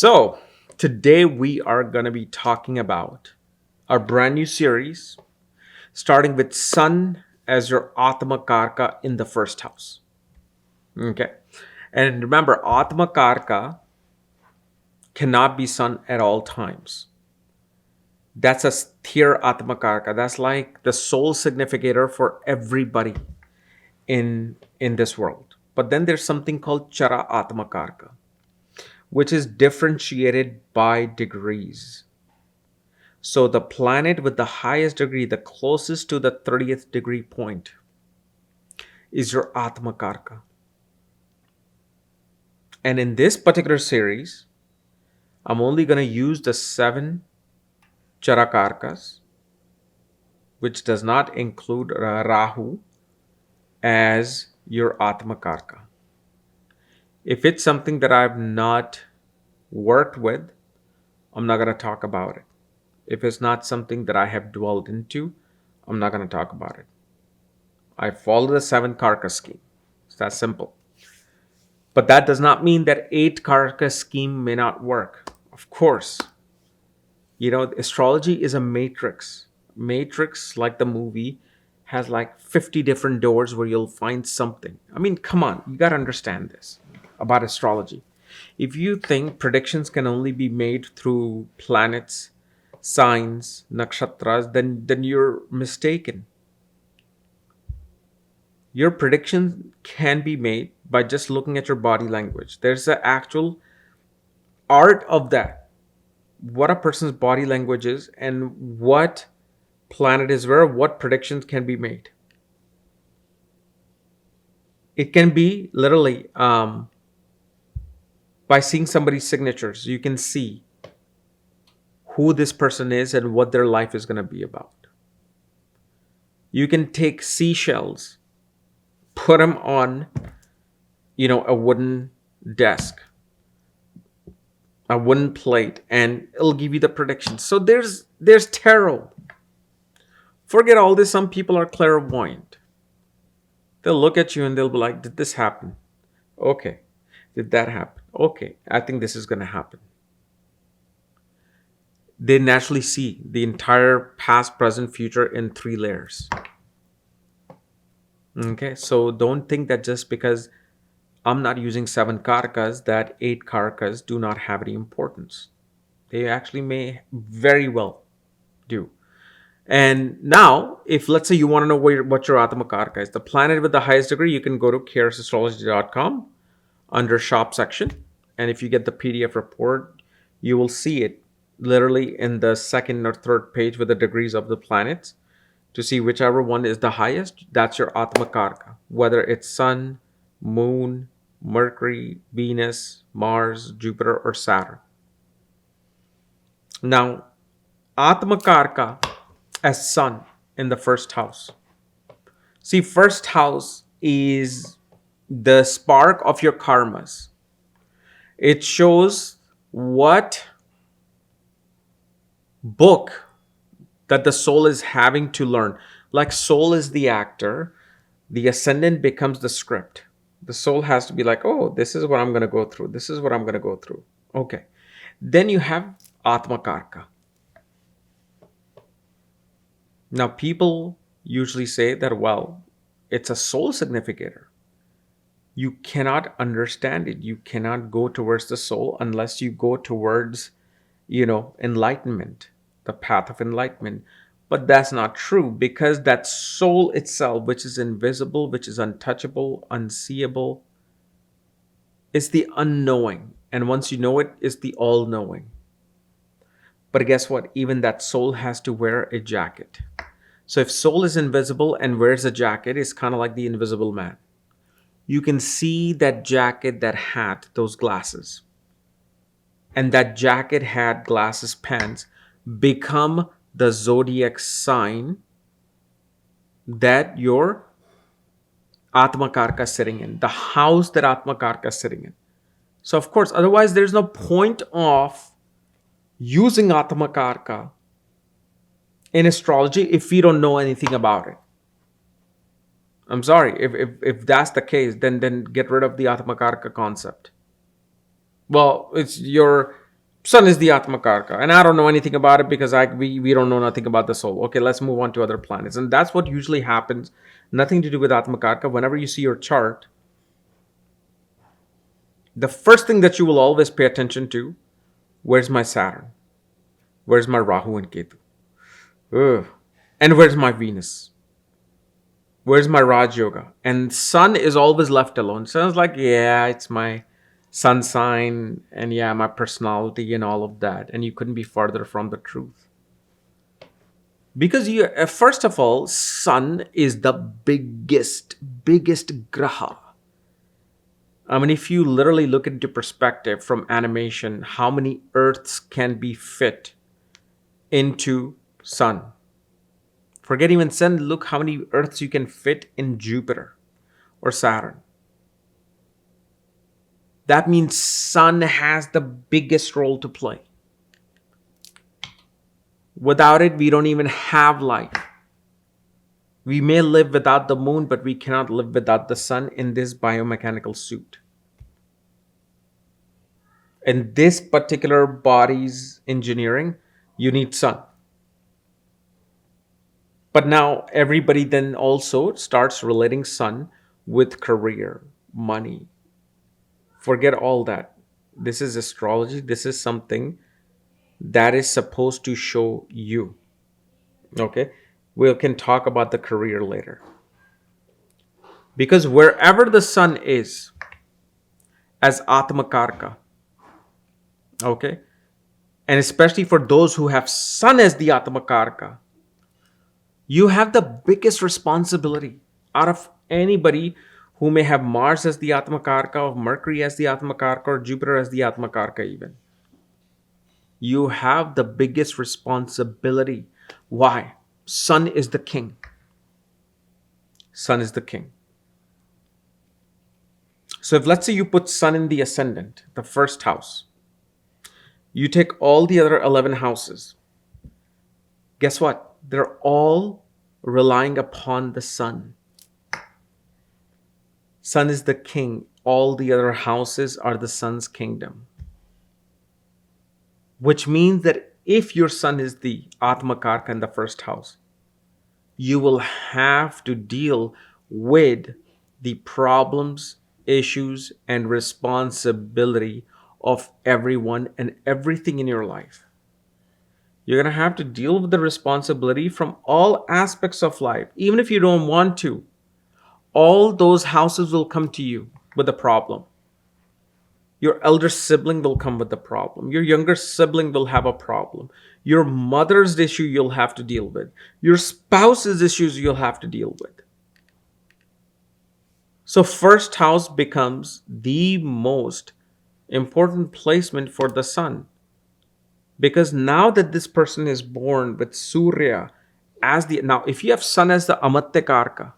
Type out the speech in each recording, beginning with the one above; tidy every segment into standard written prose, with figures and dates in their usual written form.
So, today we are going to be talking about our brand new series, starting with Sun as your Atmakaraka in the first house. Okay. And remember, Atmakaraka cannot be Sun at all times. That's a Sthir Atmakaraka. That's like the sole significator for everybody in this world. But then there's something called Chara Atmakaraka, which is differentiated by degrees. So the planet with the highest degree, the closest to the 30th degree point, is your Atmakaraka. And in this particular series, I'm only going to use the 7 Charakarkas, which does not include Rahu, as your Atmakaraka. If it's something that I've not worked with, I'm not going to talk about it. If it's not something that I have dwelled into, I'm not going to talk about it. I follow the 7 Karka scheme. It's that simple. But that does not mean that 8 Karka scheme may not work. Of course. Astrology is a matrix. Matrix, like the movie, has like 50 different doors where you'll find something. I mean, come on, you got to understand this about astrology. If you think predictions can only be made through planets, signs, nakshatras, then you're mistaken. Your prediction can be made by just looking at your body language. There's an actual art of that. What a person's body language is and what planet is where, what predictions can be made. It can be literally by seeing somebody's signatures. You can see who this person is and what their life is going to be about. You can take seashells, put them on, a wooden desk, a wooden plate, and it'll give you the predictions. So there's tarot. Forget all this. Some people are clairvoyant. They'll look at you and they'll be like, did this happen? Okay. Did that happen? Okay. I think this is going to happen. They naturally see the entire past, present, future in 3 layers. Okay. So don't think that just because I'm not using 7 karakas, that 8 karakas do not have any importance. They actually may very well do. And now, if let's say you want to know what your Atmakaraka is, the planet with the highest degree, you can go to KRSastrology.com under shop section. And if you get the PDF report, you will see it literally in the second or third page with the degrees of the planets to see whichever one is the highest. That's your Atmakaraka, whether it's Sun, Moon, Mercury, Venus, Mars, Jupiter, or Saturn. Now, Atmakaraka as Sun in the first house. See, first house is the spark of your karmas. It shows what book that the soul is having to learn. Like soul is the actor, the ascendant becomes the script. The soul has to be like, oh, this is what I'm going to go through. This is what I'm going to go through. Okay. Then you have Atmakaraka. Now, people usually say that, well, it's a soul significator. You cannot understand it. You cannot go towards the soul unless you go towards, enlightenment, the path of enlightenment. But that's not true, because that soul itself, which is invisible, which is untouchable, unseeable, is the unknowing. And once you know it, it's the all-knowing. But guess what? Even that soul has to wear a jacket. So if soul is invisible and wears a jacket, it's kind of like the invisible man. You can see that jacket, that hat, those glasses. And that jacket, hat, glasses, pants become the zodiac sign that your Atmakaraka is sitting in, the house that Atmakaraka is sitting in. So of course, otherwise there's no point of using Atmakaraka in astrology if we don't know anything about it. I'm sorry, if that's the case, then get rid of the Atmakaraka concept. Well, it's your Sun is the Atmakaraka, and I don't know anything about it because we don't know nothing about the soul. Okay, let's move on to other planets, and that's what usually happens. Nothing to do with Atmakaraka. Whenever you see your chart, the first thing that you will always pay attention to: where's my Saturn? Where's my Rahu and Ketu? Ugh. And where's my Venus? Where's my Raj Yoga? And Sun is always left alone. Sun's like, yeah, it's my sun sign, and yeah, my personality and all of that. And you couldn't be further from the truth. Because you, first of all, Sun is the biggest graha. I mean, if you literally look into perspective from animation, how many Earths can be fit into Sun? Forget even Sun, look how many Earths you can fit in Jupiter or Saturn. That means Sun has the biggest role to play. Without it, we don't even have life. We may live without the moon, but we cannot live without the sun in this biomechanical suit. In this particular body's engineering, you need sun. But now everybody then also starts relating sun with career, money. Forget all that. This is astrology. This is something that is supposed to show you. Okay? We can talk about the career later. Because wherever the sun is, as Atmakaraka, okay, and especially for those who have sun as the Atmakaraka, you have the biggest responsibility out of anybody who may have Mars as the Atmakaraka, or Mercury as the Atmakaraka, or Jupiter as the Atmakaraka even. You have the biggest responsibility. Why? Sun is the king. Sun is the king. So if let's say you put sun in the ascendant, the first house, you take all the other 11 houses. Guess what? They're all relying upon the sun. Sun is the king. All the other houses are the sun's kingdom. Which means that if your sun is the Atmakaraka in the first house, you will have to deal with the problems, issues, and responsibility of everyone and everything in your life. You're going to have to deal with the responsibility from all aspects of life. Even if you don't want to, all those houses will come to you with a problem. Your elder sibling will come with a problem. Your younger sibling will have a problem. Your mother's issue you'll have to deal with. Your spouse's issues you'll have to deal with. So first house becomes the most important placement for the sun. Because now that this person is born with Surya as the... Now, if you have sun as the Amatyakarka,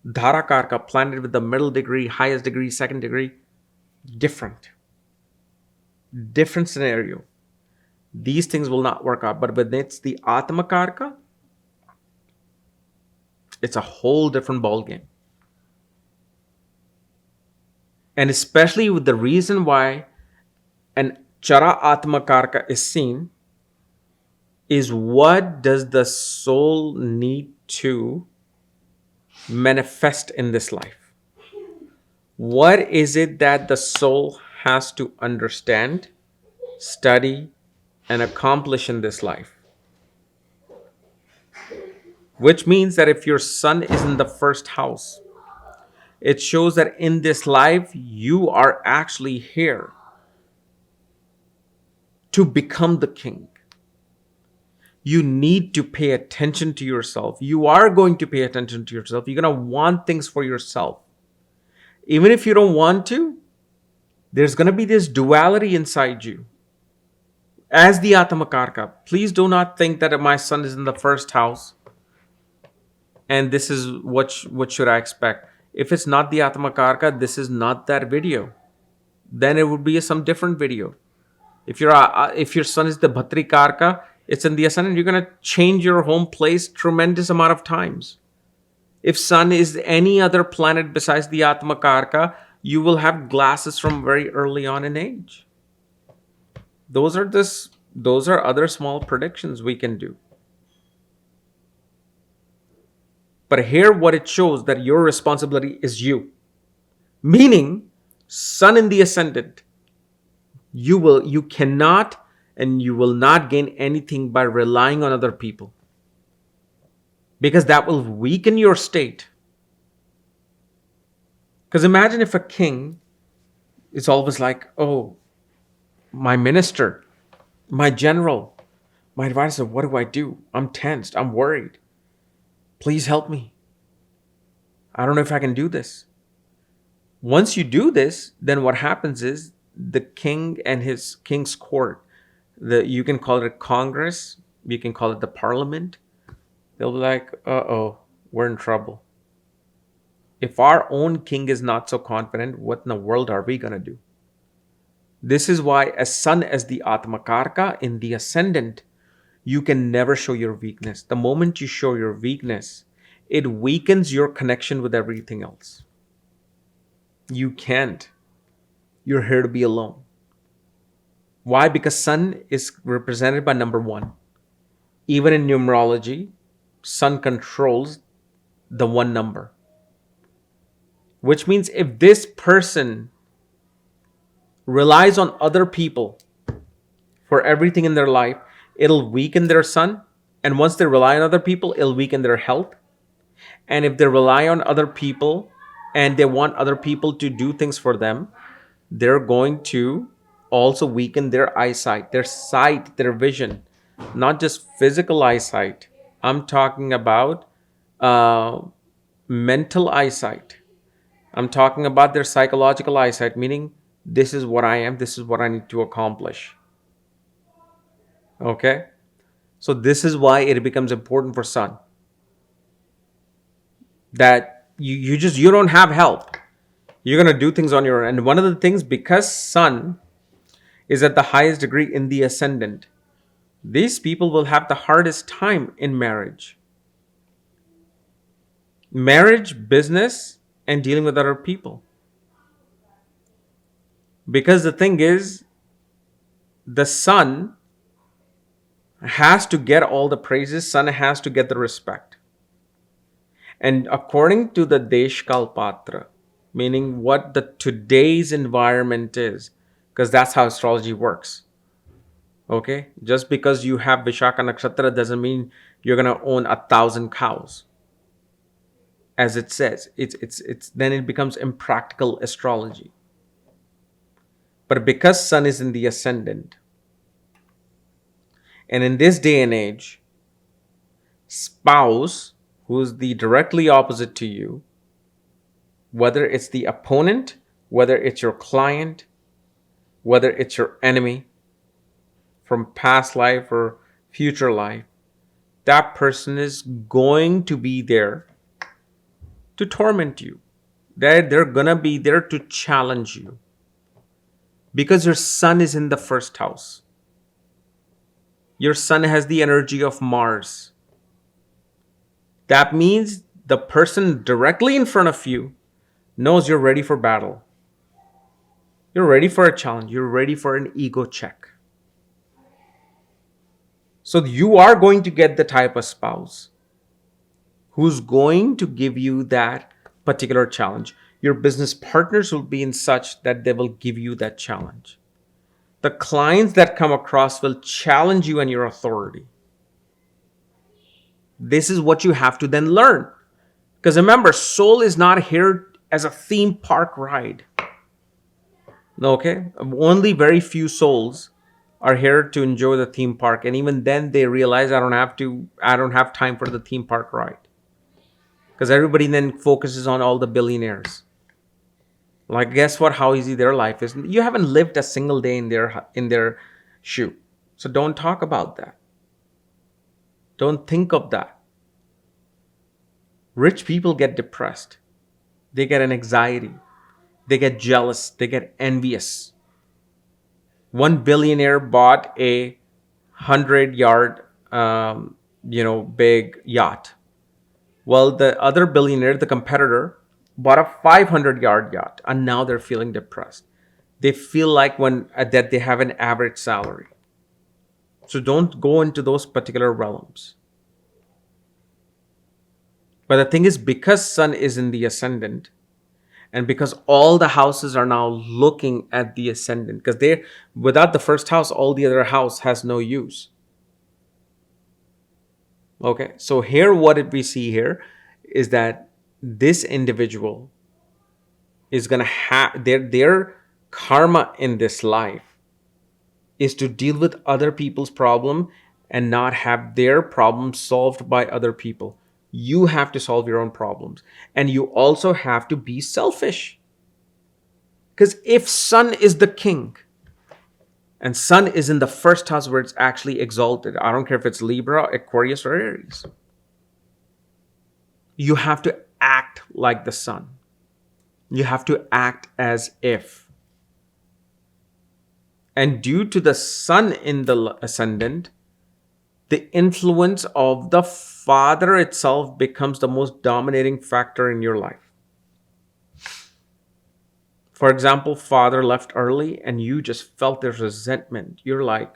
Dharakarka, planet with the middle degree, highest degree, second degree, different scenario. These things will not work out. But when it's the Atmakarka, it's a whole different ballgame. And especially with the reason why an Chara Atmakarka is seen is, what does the soul need to manifest in this life? What is it that the soul has to understand, study, and accomplish in this life? Which means that if your sun is in the first house, it shows that in this life, you are actually here to become the king. You need to pay attention to yourself. You are going to pay attention to yourself. You're going to want things for yourself. Even if you don't want to, there's going to be this duality inside you. As the Atmakaraka, please do not think that my sun is in the first house and this is what should I expect. If it's not the Atmakaraka, this is not that video. Then it would be some different video. If your sun is the Bhatrikarka, it's in the ascendant, you're going to change your home place tremendous amount of times. If sun is any other planet besides the Atmakaraka, you will have glasses from very early on in age. Those are other small predictions we can do. But here what it shows that your responsibility is you. Meaning, sun in the ascendant, you cannot and you will not gain anything by relying on other people. Because that will weaken your state. Because imagine if a king is always like, oh, my minister, my general, my advisor, what do I do? I'm tensed. I'm worried. Please help me. I don't know if I can do this. Once you do this, then what happens is the king and his king's court, you can call it a Congress, you can call it the parliament. They'll be like, uh-oh, we're in trouble. If our own king is not so confident, what in the world are we going to do? This is why a sun as the Atmakaraka in the ascendant, you can never show your weakness. The moment you show your weakness, it weakens your connection with everything else. You can't. You're here to be alone. Why? Because sun is represented by number 1. Even in numerology, sun controls the 1 number. Which means if this person relies on other people for everything in their life, it'll weaken their sun. And once they rely on other people, it'll weaken their health. And if they rely on other people and they want other people to do things for them, they're going to also weaken their eyesight, their sight, their vision. Not just physical eyesight. I'm talking about mental eyesight. I'm talking about their psychological eyesight, meaning this is what I am, this is what I need to accomplish. Okay? So this is why it becomes important for sun. That you don't have help. You're going to do things on your own. And one of the things, because sun is at the highest degree in the ascendant, these people will have the hardest time in marriage. Marriage, business, and dealing with other people. Because the thing is, the sun has to get all the praises, sun has to get the respect. And according to the Deshkal Patra, meaning what the today's environment is, because that's how astrology works. Okay? Just because you have Vishaka Nakshatra doesn't mean you're going to own 1,000 cows. As it says, it's then it becomes impractical astrology. But because sun is in the ascendant, and in this day and age, spouse, who's the directly opposite to you, whether it's the opponent, whether it's your client, whether it's your enemy from past life or future life, that person is going to be there to torment you. They're going to be there to challenge you. Because your sun is in the first house. Your sun has the energy of Mars. That means the person directly in front of you knows you're ready for battle. You're ready for a challenge. You're ready for an ego check. So you are going to get the type of spouse who's going to give you that particular challenge. Your business partners will be in such that they will give you that challenge. The clients that come across will challenge you and your authority. This is what you have to then learn. Because remember, soul is not here as a theme park ride. Okay? Only very few souls are here to enjoy the theme park. And even then they realize I don't have time for the theme park ride. Because everybody then focuses on all the billionaires. Like, guess what? How easy their life is. You haven't lived a single day in their shoe. So don't talk about that. Don't think of that. Rich people get depressed. They get an anxiety. They get jealous. They get envious. One billionaire bought a 100-yard, big yacht. Well, the other billionaire, the competitor, bought a 500-yard yacht, and now they're feeling depressed. They feel like that they have an average salary. So don't go into those particular realms. But the thing is, because Sun is in the ascendant, and because all the houses are now looking at the ascendant, because they're without the first house, all the other house has no use. Okay, so here what did we see here is that this individual is gonna have their karma in this life is to deal with other people's problem and not have their problems solved by other people. You have to solve your own problems, and you also have to be selfish. Because if Sun is the king, and Sun is in the first house where it's actually exalted, I don't care if it's Libra, Aquarius, or Aries, you have to act like the Sun. You have to act as if. And due to the Sun in the ascendant, the influence of the father itself becomes the most dominating factor in your life. For example, father left early and you just felt there's resentment. You're like,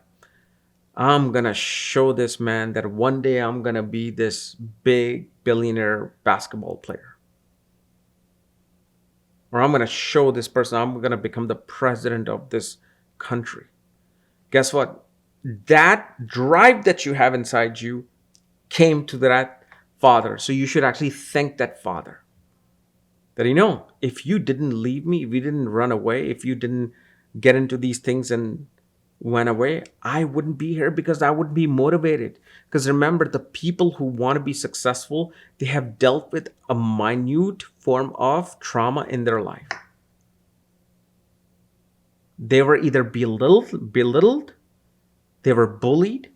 I'm going to show this man that one day I'm going to be this big billionaire basketball player. Or I'm going to show this person I'm going to become the president of this country. Guess what? That drive that you have inside you came to that father. So you should actually thank that father. That if you didn't leave me, if you didn't run away, if you didn't get into these things and went away, I wouldn't be here because I wouldn't be motivated. Because remember, the people who want to be successful, they have dealt with a minute form of trauma in their life. They were either belittled, they were bullied,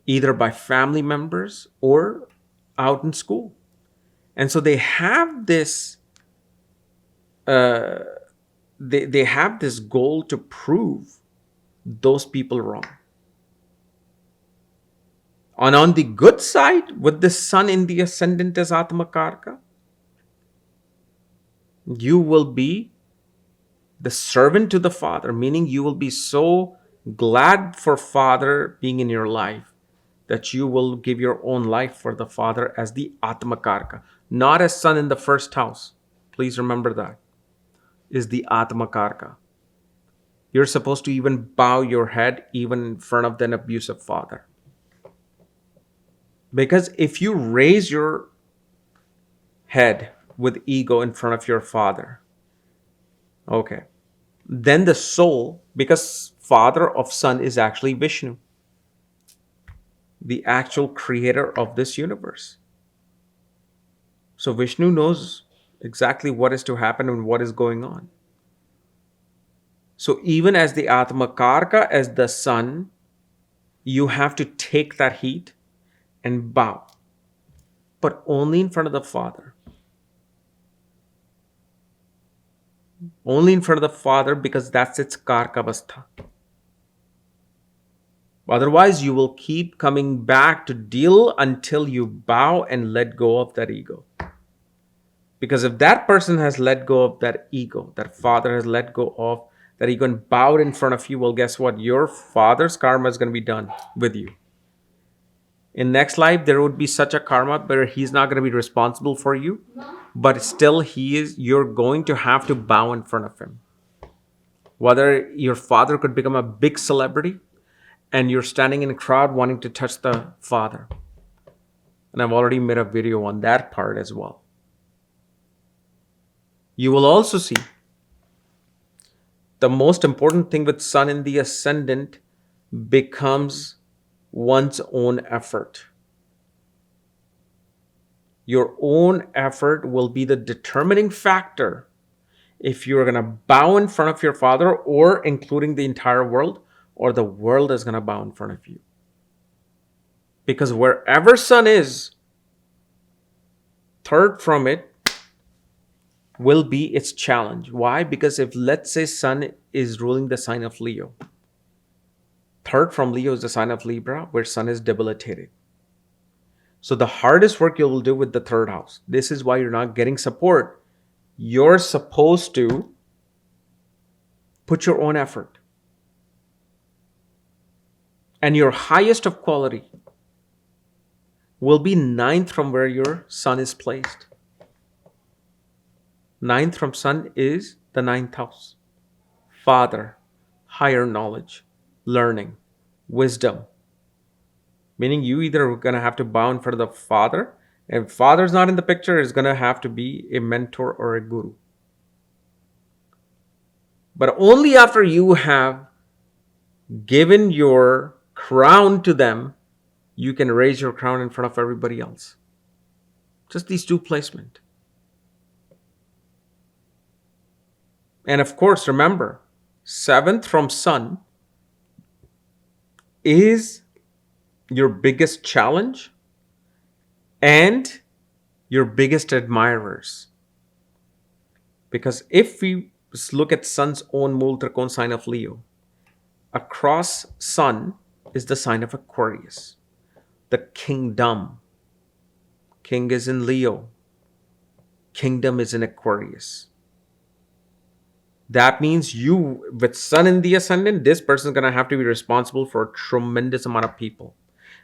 either by family members or out in school. And so they have this they have this goal to prove those people wrong. And on the good side, with the Sun in the ascendant as Atmakaraka, you will be the servant to the father, meaning you will be so glad for father being in your life that you will give your own life for the father as the Atmakaraka, not as Sun in the first house. Please remember that is the Atmakaraka. You're supposed to even bow your head even in front of an abusive father. Because if you raise your head with ego in front of your father, okay, then the soul, because father of Sun is actually Vishnu, the actual creator of this universe. So Vishnu knows exactly what is to happen and what is going on. So even as the Atmakaraka, as the Sun, you have to take that heat and bow, but only in front of the father. Only in front of the father, because that's its Karkavastha. Otherwise, you will keep coming back to deal until you bow and let go of that ego. Because if that person has let go of that ego, that father has let go of that ego and bowed in front of you, well, guess what? Your father's karma is going to be done with you. In next life, there would be such a karma where he's not going to be responsible for you, but still you're going to have to bow in front of him. Whether your father could become a big celebrity and you're standing in a crowd wanting to touch the father. And I've already made a video on that part as well. You will also see the most important thing with Sun in the ascendant becomes one's own effort. Your own effort will be the determining factor if you're going to bow in front of your father, or including the entire world, or the world is going to bow in front of you. Because wherever Sun is, third from it will be its challenge. Why? Because if, let's say, Sun is ruling the sign of Leo, third from Leo is the sign of Libra, where Sun is debilitated. So the hardest work you will do with the third house. This is why you're not getting support. You're supposed to Put your own effort. And your highest of quality will be ninth from where your sun is placed. Ninth from sun is the ninth house. Father, higher knowledge, learning, wisdom. Meaning you either are going to have to bow in front of the father. And if father's not in the picture, it's going to have to be a mentor or a guru. But only after you have given your crown to them, you can raise your crown in front of everybody else. Just these two placements. And of course, remember, seventh from sun is your biggest challenge and your biggest admirers. Because if we look at sun's own Mool Trikon sign of Leo, across sun is the sign of Aquarius, the kingdom. King is in Leo. Kingdom is in Aquarius. That means you, with sun in the ascendant, this person is going to have to be responsible for a tremendous amount of people.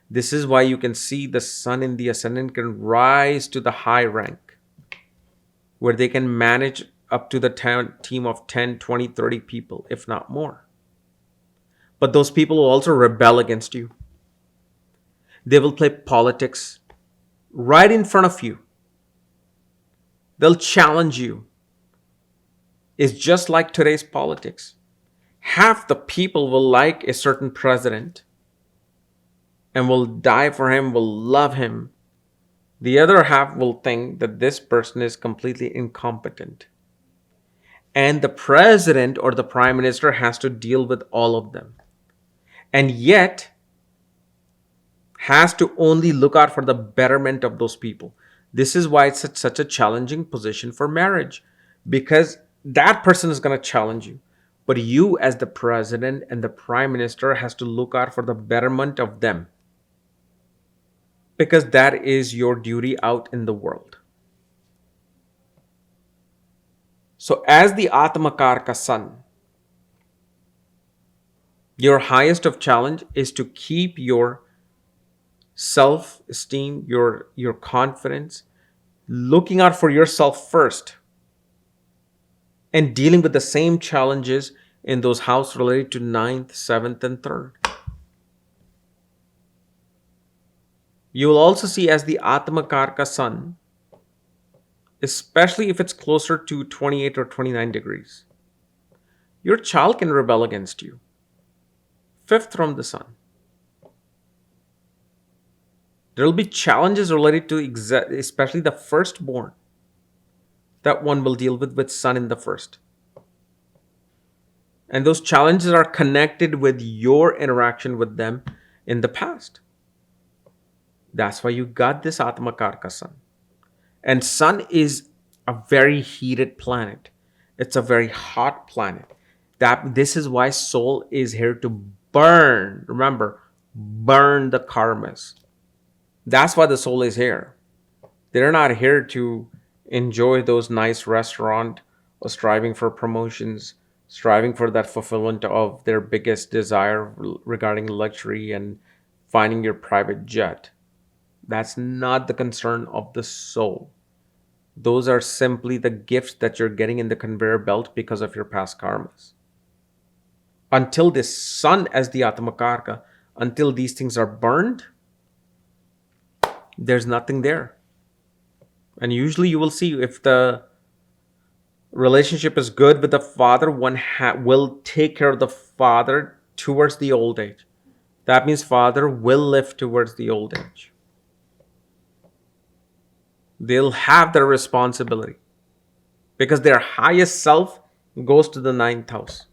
This is why you can see the sun in the ascendant can rise to the high rank, where they can manage up to the team of 10, 20, 30 people, if not more. But those people will also rebel against you. They will play politics right in front of you. They'll challenge you. It's just like today's politics. Half the people will like a certain president and will die for him, will love him. The other half will think that this person is completely incompetent. And the president or the prime minister has to deal with all of them. And yet, has to only look out for the betterment of those people. This is why it's such a challenging position for marriage. Because that person is going to challenge you. But you as the president and the prime minister has to look out for the betterment of them. Because that is your duty out in the world. So as the Atmakaraka sun, your highest of challenge is to keep your self-esteem, your confidence, looking out for yourself first, and dealing with the same challenges in those houses related to 9th, 7th, and 3rd. You will also see as the Atmakaraka sun, especially if it's closer to 28 or 29 degrees, your child can rebel against you. 5th from the sun. There will be challenges related to especially the firstborn. That one will deal with sun in the first. And those challenges are connected with your interaction with them in the past. That's why you got this Atmakaraka sun. And sun is a very heated planet. It's a very hot planet. This is why soul is here to burn. Remember, burn the karmas. That's why the soul is here. They're not here to enjoy those nice restaurants or striving for promotions, striving for that fulfillment of their biggest desire regarding luxury and finding your private jet. That's not the concern of the soul. Those are simply the gifts that you're getting in the conveyor belt because of your past karmas. Until this sun as the Atmakaraka, until these things are burned, there's nothing there. And usually you will see if the relationship is good with the father, one will take care of the father towards the old age. That means father will live towards the old age. They'll have their responsibility because their highest self goes to the 9th house.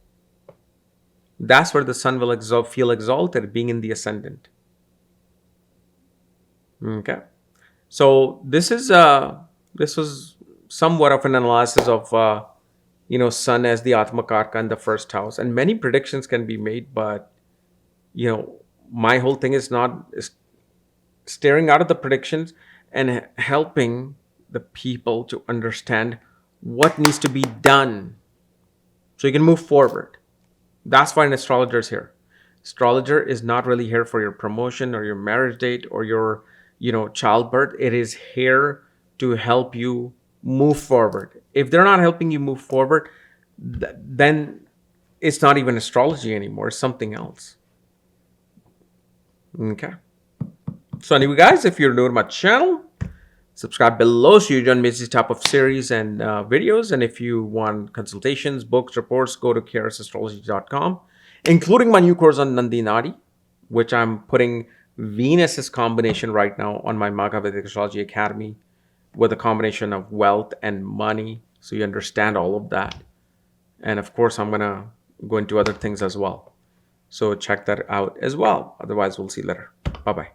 That's where the sun will feel exalted, being in the ascendant. Okay. So this was somewhat of an analysis of sun as the Atmakaraka in the first house, and many predictions can be made. But my whole thing is staring out of the predictions and helping the people to understand what needs to be done so you can move forward. That's why an astrologer is here. Astrologer is not really here for your promotion or your marriage date or your, childbirth. It is here to help you move forward. If they're not helping you move forward, then it's not even astrology anymore. It's something else. Okay. So anyway, guys, if you're new to my channel, subscribe below so you don't miss this type of series and videos. And if you want consultations, books, reports, go to KRSastrology.com, including my new course on Nandi Nadi, which I'm putting Venus's combination right now on my Maga Vedic Astrology Academy with a combination of wealth and money. So you understand all of that. And of course, I'm going to go into other things as well. So check that out as well. Otherwise, we'll see you later. Bye-bye.